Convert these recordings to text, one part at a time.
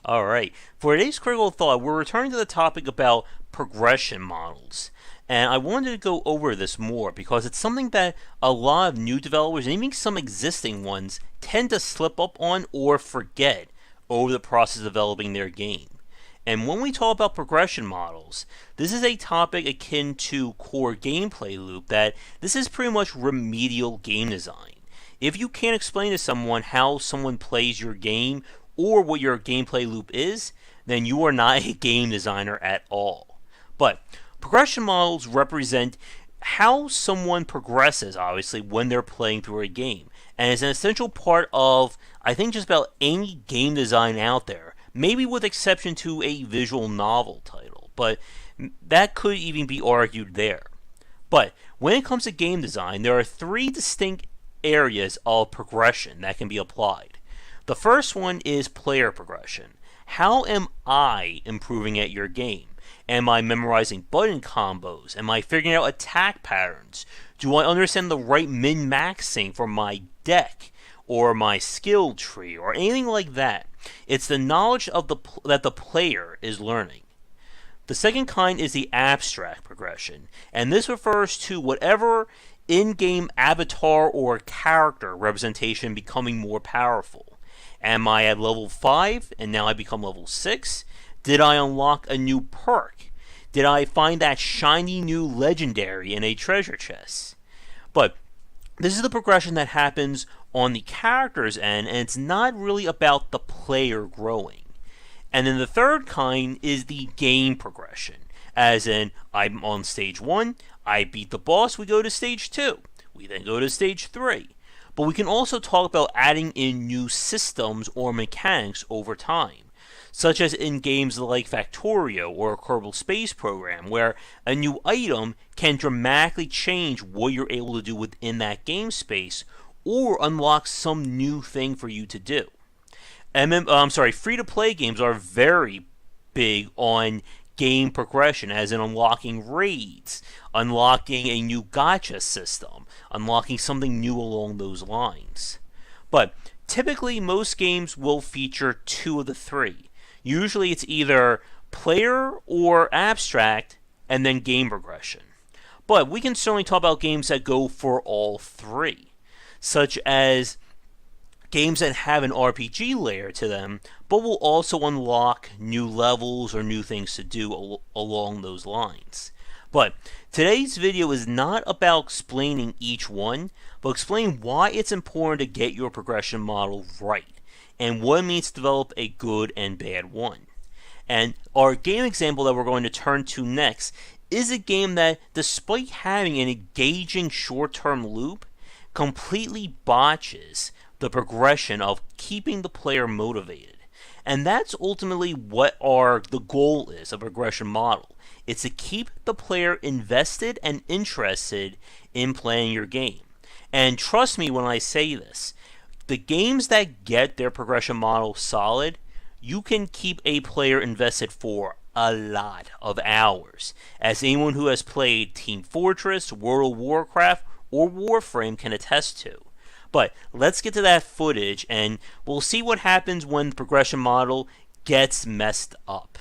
Alright, for today's critical thought, we're returning to the topic about progression models. And I wanted to go over this more because it's something that a lot of new developers, and even some existing ones, tend to slip up on or forget over the process of developing their game. And when we talk about progression models, this is a topic akin to core gameplay loop that this is pretty much remedial game design. If you can't explain to someone how someone plays your game or what your gameplay loop is, then you are not a game designer at all. But progression models represent how someone progresses, obviously, when they're playing through a game. And it's an essential part of, I think, just about any game design out there. Maybe with exception to a visual novel title, but that could even be argued there. But when it comes to game design, there are three distinct areas of progression that can be applied. The first one is player progression. How am I improving at your game? Am I memorizing button combos? Am I figuring out attack patterns? Do I understand the right min-maxing for my deck or my skill tree or anything like that? It's the knowledge of that the player is learning. The second kind is the abstract progression, and this refers to whatever in-game avatar or character representation becoming more powerful. Am I at level 5 and now I become level 6? Did I unlock a new perk? Did I find that shiny new legendary in a treasure chest? But this is the progression that happens on the character's end, and it's not really about the player growing. And then the third kind is the game progression, as in, I'm on stage 1, I beat the boss, we go to stage 2, we then go to stage 3. But we can also talk about adding in new systems or mechanics over time, such as in games like Factorio or Kerbal Space Program, where a new item can dramatically change what you're able to do within that game space, or unlock some new thing for you to do. Free-to-play games are very big on game progression, as in unlocking raids, unlocking a new gacha system, unlocking something new along those lines. But typically most games will feature two of the three. Usually it's either player or abstract and then game progression. But we can certainly talk about games that go for all three, such as games that have an RPG layer to them, but will also unlock new levels or new things to do along those lines. But today's video is not about explaining each one, but explaining why it's important to get your progression model right, and what it means to develop a good and bad one. And our game example that we're going to turn to next is a game that, despite having an engaging short-term loop, completely botches the progression of keeping the player motivated. And that's ultimately what the goal is of a progression model. It's to keep the player invested and interested in playing your game. And trust me when I say this, the games that get their progression model solid, you can keep a player invested for a lot of hours. As anyone who has played Team Fortress, World of Warcraft, or Warframe can attest to. But let's get to that footage and we'll see what happens when the progression model gets messed up.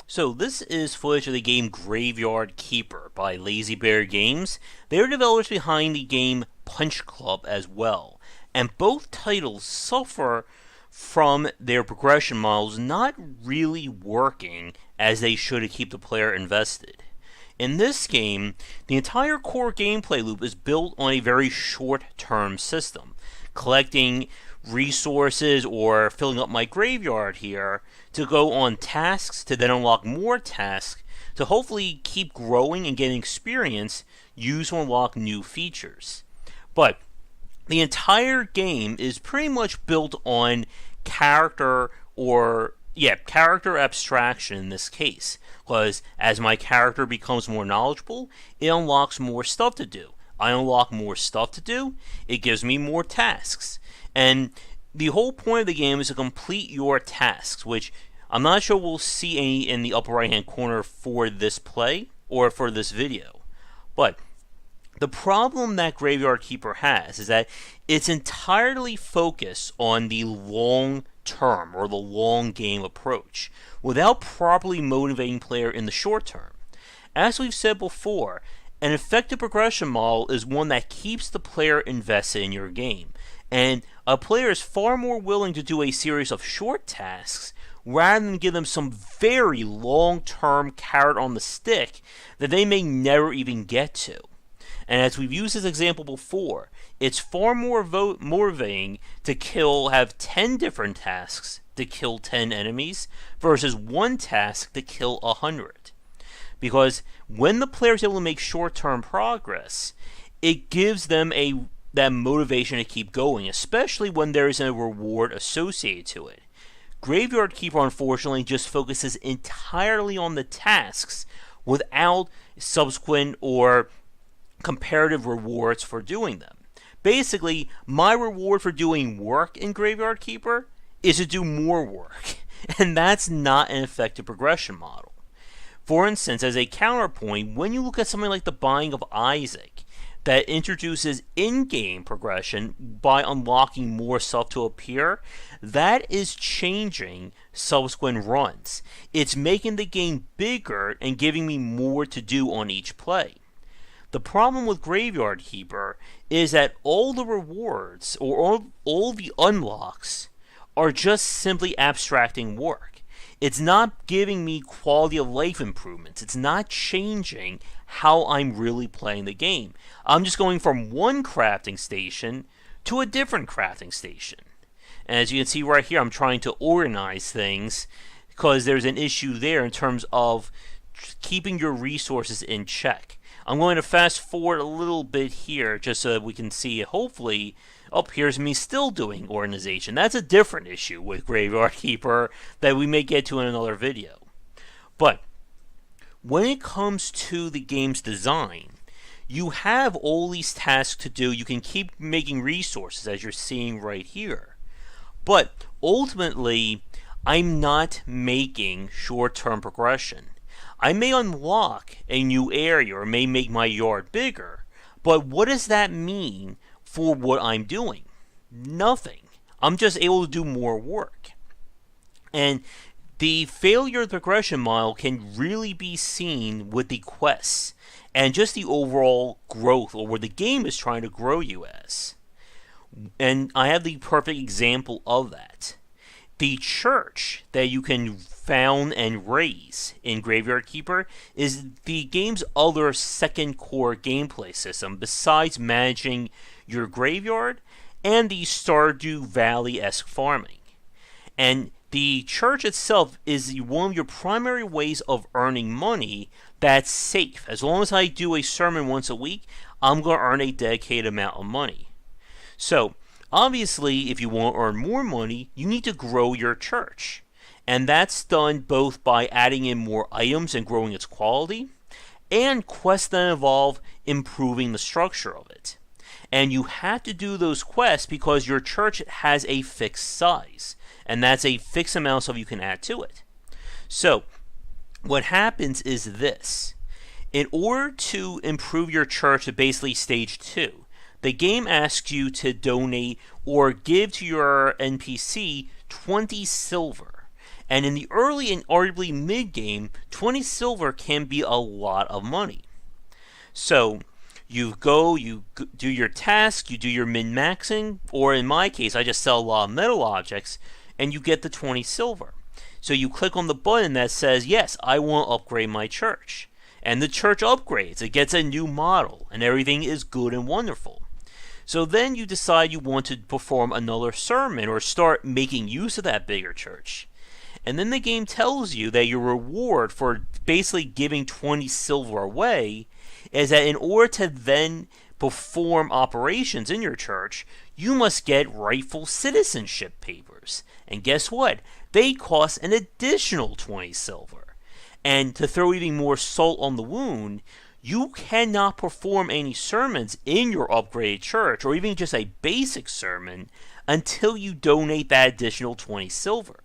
So this is footage of the game Graveyard Keeper by Lazy Bear Games. They are developers behind the game Punch Club as well. And both titles suffer from their progression models not really working as they should to keep the player invested. In this game, the entire core gameplay loop is built on a very short-term system, collecting resources or filling up my graveyard here to go on tasks, to then unlock more tasks, to hopefully keep growing and getting experience used to unlock new features. But the entire game is pretty much built on character abstraction in this case, because as my character becomes more knowledgeable, it unlocks more stuff to do. I unlock more stuff to do, it gives me more tasks. And the whole point of the game is to complete your tasks, which I'm not sure we'll see any in the upper right hand corner for this play or for this video. But the problem that Graveyard Keeper has is that it's entirely focused on the long term or the long game approach without properly motivating player in the short term. As we've said before, an effective progression model is one that keeps the player invested in your game, and a player is far more willing to do a series of short tasks rather than give them some very long-term carrot on the stick that they may never even get to. And as we've used this example before, it's far more motivating to have 10 different tasks to kill 10 enemies versus one task to kill 100. Because when the player is able to make short-term progress, it gives them that motivation to keep going, especially when there is a reward associated to it. Graveyard Keeper, unfortunately, just focuses entirely on the tasks without subsequent or comparative rewards for doing them. Basically, my reward for doing work in Graveyard Keeper is to do more work, and that's not an effective progression model. For instance, as a counterpoint, when you look at something like the Binding of Isaac, that introduces in-game progression by unlocking more stuff to appear, that is changing subsequent runs. It's making the game bigger and giving me more to do on each play. The problem with Graveyard Keeper is that all the rewards or all the unlocks are just simply abstracting work. It's not giving me quality of life improvements. It's not changing how I'm really playing the game. I'm just going from one crafting station to a different crafting station. And as you can see right here, I'm trying to organize things because there's an issue there in terms of keeping your resources in check. I'm going to fast forward a little bit here just so that we can see, hopefully, here's me still doing organization. That's a different issue with Graveyard Keeper that we may get to in another video. But when it comes to the game's design, you have all these tasks to do. You can keep making resources, as you're seeing right here. But ultimately, I'm not making short-term progression. I may unlock a new area or may make my yard bigger, but what does that mean for what I'm doing? Nothing. I'm just able to do more work. And the failure of the progression model can really be seen with the quests and just the overall growth, or where the game is trying to grow you as. And I have the perfect example of that. The church that you can found and raise in Graveyard Keeper is the game's other second core gameplay system besides managing your graveyard and the Stardew Valley-esque farming. And the church itself is one of your primary ways of earning money that's safe. As long as I do a sermon once a week, I'm going to earn a dedicated amount of money. So, obviously, if you want to earn more money, you need to grow your church. And that's done both by adding in more items and growing its quality, and quests that involve improving the structure of it. And you have to do those quests because your church has a fixed size, and that's a fixed amount of stuff you can add to it. So, what happens is this. In order to improve your church to basically stage 2, the game asks you to donate or give to your NPC 20 silver. And in the early and arguably mid-game, 20 silver can be a lot of money. So, you do your task, you do your min-maxing, or in my case, I just sell a lot of metal objects, and you get the 20 silver. So you click on the button that says, yes, I want to upgrade my church. And the church upgrades, it gets a new model, and everything is good and wonderful. So then you decide you want to perform another sermon or start making use of that bigger church. And then the game tells you that your reward for basically giving 20 silver away is that in order to then perform operations in your church, you must get rightful citizenship papers. And guess what? They cost an additional 20 silver. And to throw even more salt on the wound, you cannot perform any sermons in your upgraded church, or even just a basic sermon, until you donate that additional 20 silver.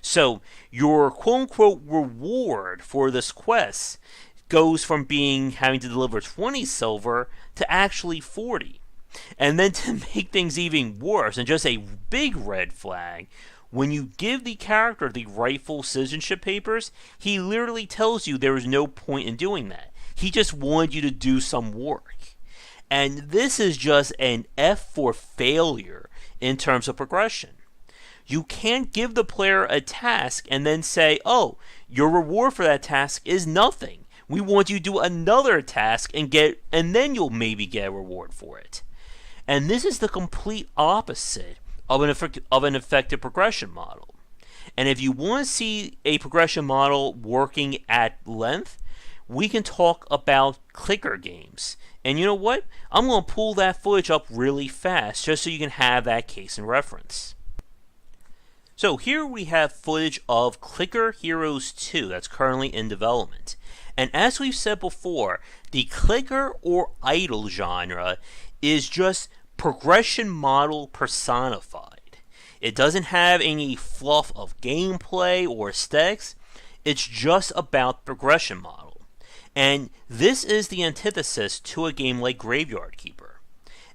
So your quote-unquote reward for this quest goes from having to deliver 20 silver to actually 40. And then to make things even worse, and just a big red flag, When you give the character the rightful citizenship papers, he literally tells you there is no point in doing that. He just wanted you to do some work. And this is just an F for failure in terms of progression. You can't give the player a task and then say, oh, your reward for that task is nothing. We want you to do another task and then you'll maybe get a reward for it. And this is the complete opposite of an effective progression model. And if you want to see a progression model working at length, we can talk about clicker games. And you know what? I'm going to pull that footage up really fast just so you can have that case in reference. So here we have footage of Clicker Heroes 2 that's currently in development. And as we've said before, the clicker or idle genre is just progression model personified. It doesn't have any fluff of gameplay or aesthetics. It's just about progression model. And this is the antithesis to a game like Graveyard Keeper.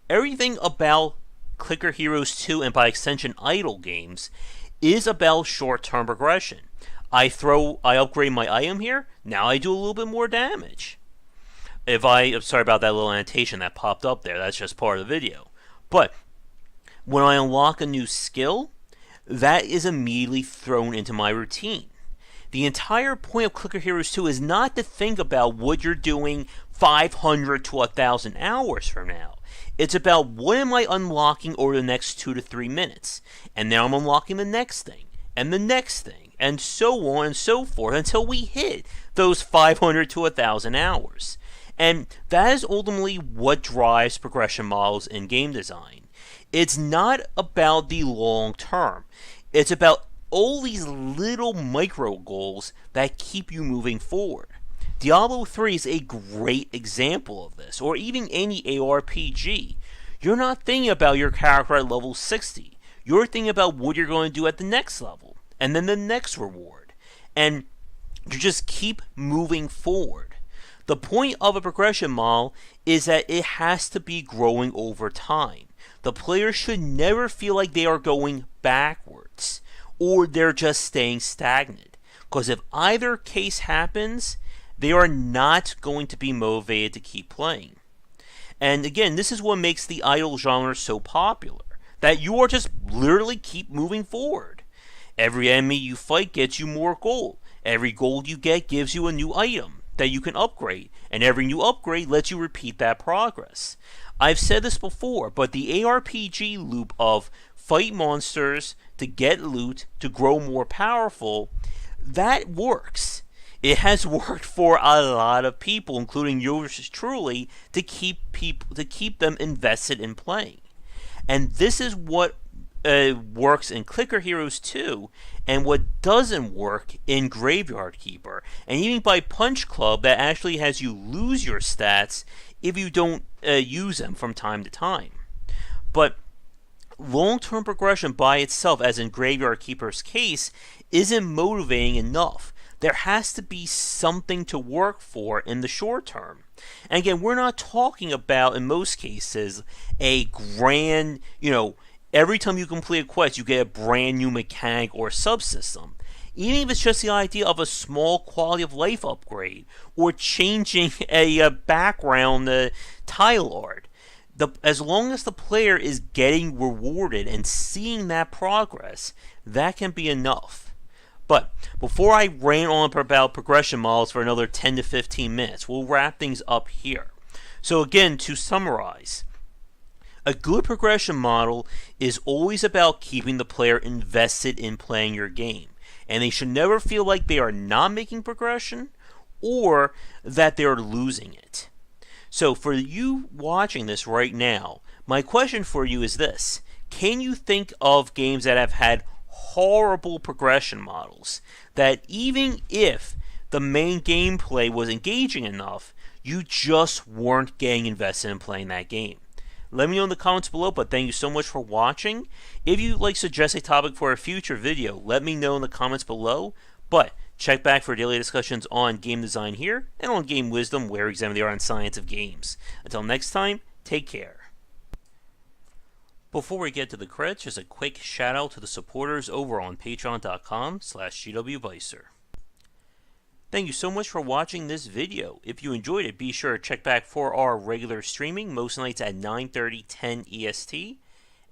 Everything about Clicker Heroes 2 and by extension idle games is about short-term progression. I upgrade my item here, now I do a little bit more damage. I'm sorry about that little annotation that popped up there, that's just part of the video. But when I unlock a new skill, that is immediately thrown into my routine. The entire point of Clicker Heroes 2 is not to think about what you're doing 500 to 1,000 hours from now. It's about what am I unlocking over the next 2 to 3 minutes. And now I'm unlocking the next thing, and the next thing, and so on and so forth until we hit those 500 to 1,000 hours. And that is ultimately what drives progression models in game design. It's not about the long term. It's about all these little micro goals that keep you moving forward. Diablo 3 is a great example of this, or even any ARPG. You're not thinking about your character at level 60. You're thinking about what you're going to do at the next level, and then the next reward. And you just keep moving forward. The point of a progression model is that it has to be growing over time. The player should never feel like they are going backwards, or they're just staying stagnant. Because if either case happens, they are not going to be motivated to keep playing. And again, this is what makes the idle genre so popular, that you are just literally keep moving forward. Every enemy you fight gets you more gold. Every gold you get gives you a new item that you can upgrade, and every new upgrade lets you repeat that progress. I've said this before, but the ARPG loop of fight monsters to get loot to grow more powerful, that works. It has worked for a lot of people, including yours truly, to keep them invested in playing. And this is what works in Clicker Heroes 2, and what doesn't work in Graveyard Keeper, and even by Punch Club that actually has you lose your stats if you don't use them from time to time. But long-term progression by itself, as in Graveyard Keeper's case, isn't motivating enough. There has to be something to work for in the short term. And again, we're not talking about, in most cases, a grand, every time you complete a quest, you get a brand new mechanic or subsystem. Even if it's just the idea of a small quality of life upgrade, or changing a background tile art. As long as the player is getting rewarded and seeing that progress, that can be enough. But before I rant on about progression models for another 10 to 15 minutes, we'll wrap things up here. So again, to summarize, a good progression model is always about keeping the player invested in playing your game. And they should never feel like they are not making progression or that they are losing it. So for you watching this right now, my question for you is this. Can you think of games that have had horrible progression models that even if the main gameplay was engaging enough, you just weren't getting invested in playing that game? Let me know in the comments below, but thank you so much for watching. If you'd like to suggest a topic for a future video, let me know in the comments below. But check back for daily discussions on game design here, and on Game Wisdom, where we examine the art and science of games. Until next time, take care. Before we get to the credits, just a quick shout out to the supporters over on patreon.com/GWBycer. Thank you so much for watching this video. If you enjoyed it, be sure to check back for our regular streaming, most nights at 9:30, 10 EST,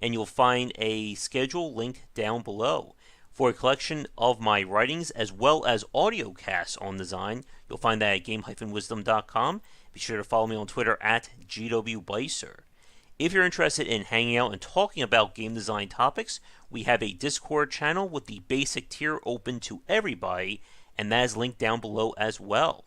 and you'll find a schedule linked down below. For a collection of my writings as well as audio casts on design, you'll find that at game-wisdom.com. Be sure to follow me on Twitter at GWBycer. If you're interested in hanging out and talking about game design topics, we have a Discord channel with the basic tier open to everybody, and that is linked down below as well.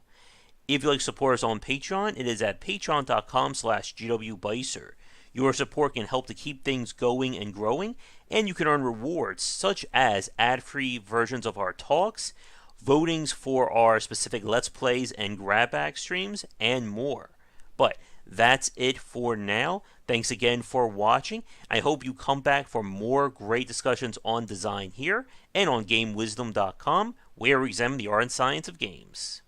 If you'd like to support us on Patreon, it is at patreon.com/GWBycer. Your support can help to keep things going and growing, and you can earn rewards such as ad-free versions of our talks, votings for our specific Let's Plays and grab bag streams, and more. But that's it for now. Thanks again for watching. I hope you come back for more great discussions on design here and on GameWisdom.com, where we examine the art and science of games.